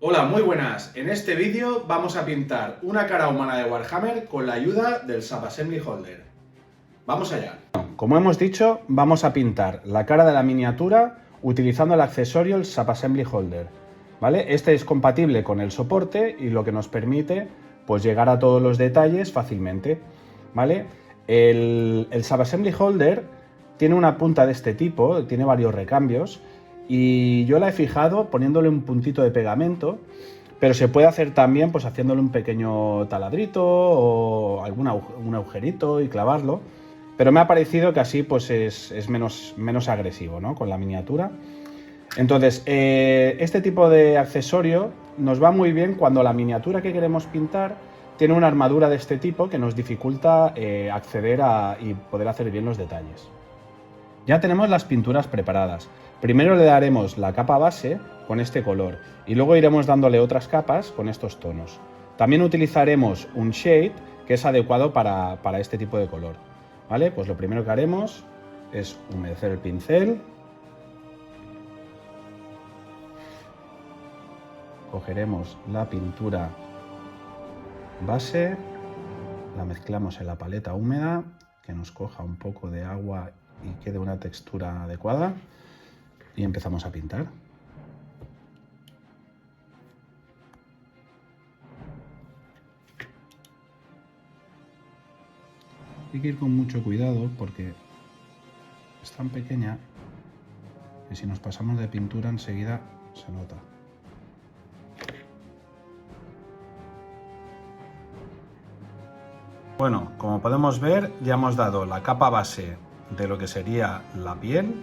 Hola, muy buenas. En este vídeo vamos a pintar una cara humana de Warhammer con la ayuda del Subassembly Holder. Vamos allá. Como hemos dicho, vamos a pintar la cara de la miniatura utilizando el accesorio el Subassembly Holder. ¿Vale? Este es compatible con el soporte y lo que nos permite pues, llegar a todos los detalles fácilmente. ¿Vale? El Subassembly Holder tiene una punta de este tipo, tiene varios recambios, y yo la he fijado poniéndole un puntito de pegamento, pero se puede hacer también pues haciéndole un pequeño taladrito o un agujerito y clavarlo, pero me ha parecido que así pues es menos agresivo, ¿no? Con la miniatura. Entonces, este tipo de accesorio nos va muy bien cuando la miniatura que queremos pintar tiene una armadura de este tipo que nos dificulta acceder y poder hacer bien los detalles. Ya tenemos las pinturas preparadas. Primero le daremos la capa base con este color y luego iremos dándole otras capas con estos tonos. También utilizaremos un shade que es adecuado para este tipo de color. ¿Vale? Pues lo primero que haremos es humedecer el pincel. Cogeremos la pintura base, la mezclamos en la paleta húmeda, que nos coja un poco de agua y quede una textura adecuada, y empezamos a pintar. Hay que ir con mucho cuidado porque es tan pequeña que si nos pasamos de pintura enseguida se nota. Bueno, como podemos ver, ya hemos dado la capa base de lo que sería la piel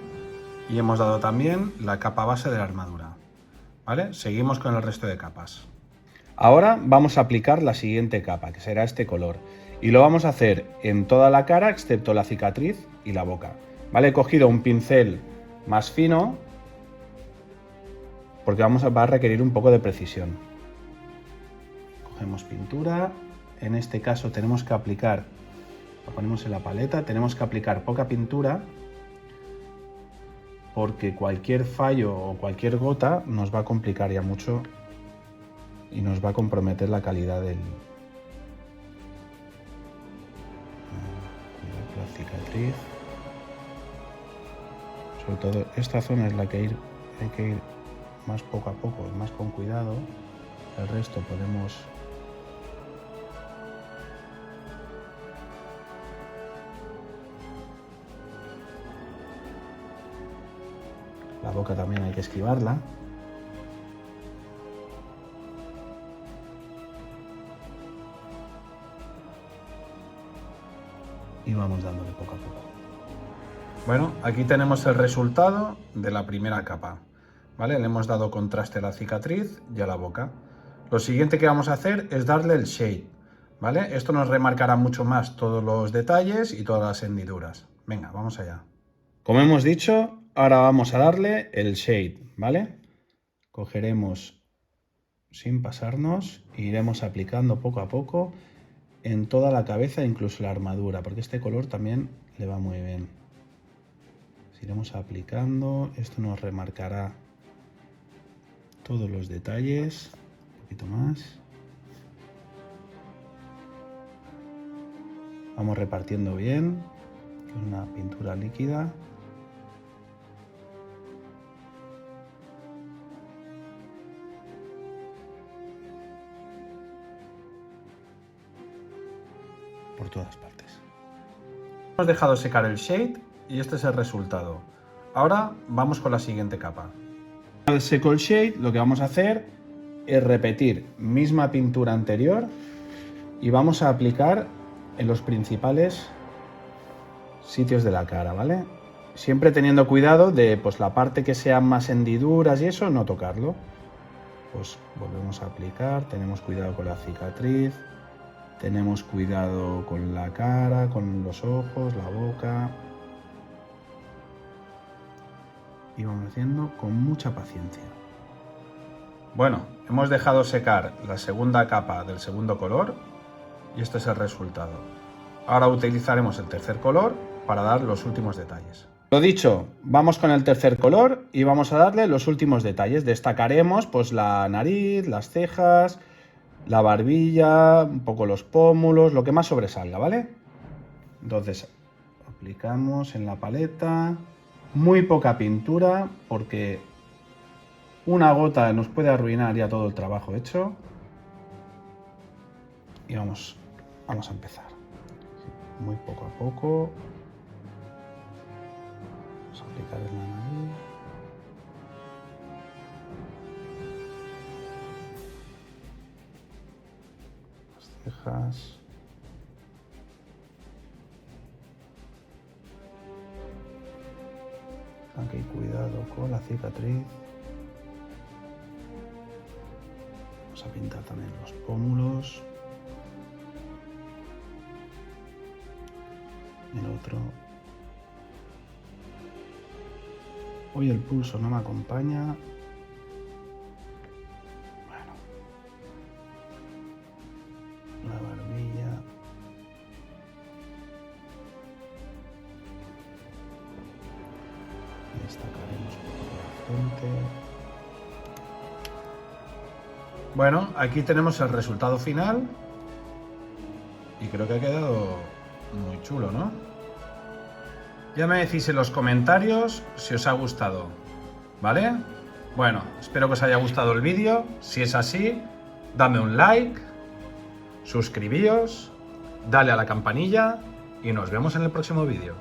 y hemos dado también la capa base de la armadura. ¿Vale? Seguimos con el resto de capas. Ahora vamos a aplicar la siguiente capa, que será este color. Y lo vamos a hacer en toda la cara, excepto la cicatriz y la boca. ¿Vale? He cogido un pincel más fino, porque va a requerir un poco de precisión. Cogemos pintura. En este caso tenemos que aplicar, lo ponemos en la paleta, tenemos que aplicar poca pintura, porque cualquier fallo o cualquier gota nos va a complicar ya mucho y nos va a comprometer la calidad la cicatriz. Sobre todo esta zona es la que hay que ir más poco a poco, más con cuidado. El resto podemos la boca también hay que esquivarla. Y vamos dándole poco a poco. Bueno, aquí tenemos el resultado de la primera capa. ¿Vale? Le hemos dado contraste a la cicatriz y a la boca. Lo siguiente que vamos a hacer es darle el shade. ¿Vale? Esto nos remarcará mucho más todos los detalles y todas las hendiduras. Venga, vamos allá. Como hemos dicho, ahora vamos a darle el shade, ¿vale? Cogeremos sin pasarnos e iremos aplicando poco a poco en toda la cabeza, incluso la armadura, porque este color también le va muy bien. Iremos aplicando, esto nos remarcará todos los detalles, un poquito más. Vamos repartiendo bien, una pintura líquida. Por todas partes. Hemos dejado secar el shade y este es el resultado. Ahora vamos con la siguiente capa. Una vez seco el shade, lo que vamos a hacer es repetir misma pintura anterior y vamos a aplicar en los principales sitios de la cara, ¿vale? Siempre teniendo cuidado de pues, la parte que sean más hendiduras y eso, no tocarlo. Pues volvemos a aplicar, tenemos cuidado con la cicatriz. Tenemos cuidado con la cara, con los ojos, la boca. Y vamos haciendo con mucha paciencia. Bueno, hemos dejado secar la segunda capa del segundo color y este es el resultado. Ahora utilizaremos el tercer color para dar los últimos detalles. Lo dicho, vamos con el tercer color y vamos a darle los últimos detalles. Destacaremos pues la nariz, las cejas, la barbilla, un poco los pómulos, lo que más sobresalga, ¿vale? Entonces, aplicamos en la paleta, muy poca pintura porque una gota nos puede arruinar ya todo el trabajo hecho. Y vamos a empezar. Muy poco a poco. Vamos a aplicar en la nariz. Las cejas. Aquí cuidado con la cicatriz. Vamos a pintar también los pómulos. El otro. Hoy el pulso no me acompaña. Bueno. La barbilla. Y destacaremos un poco la frente. Bueno, aquí tenemos el resultado final. Y creo que ha quedado muy chulo, ¿no? Ya me decís en los comentarios si os ha gustado, ¿vale? Bueno, espero que os haya gustado el vídeo. Si es así, dadme un like, suscribíos, dale a la campanilla y nos vemos en el próximo vídeo.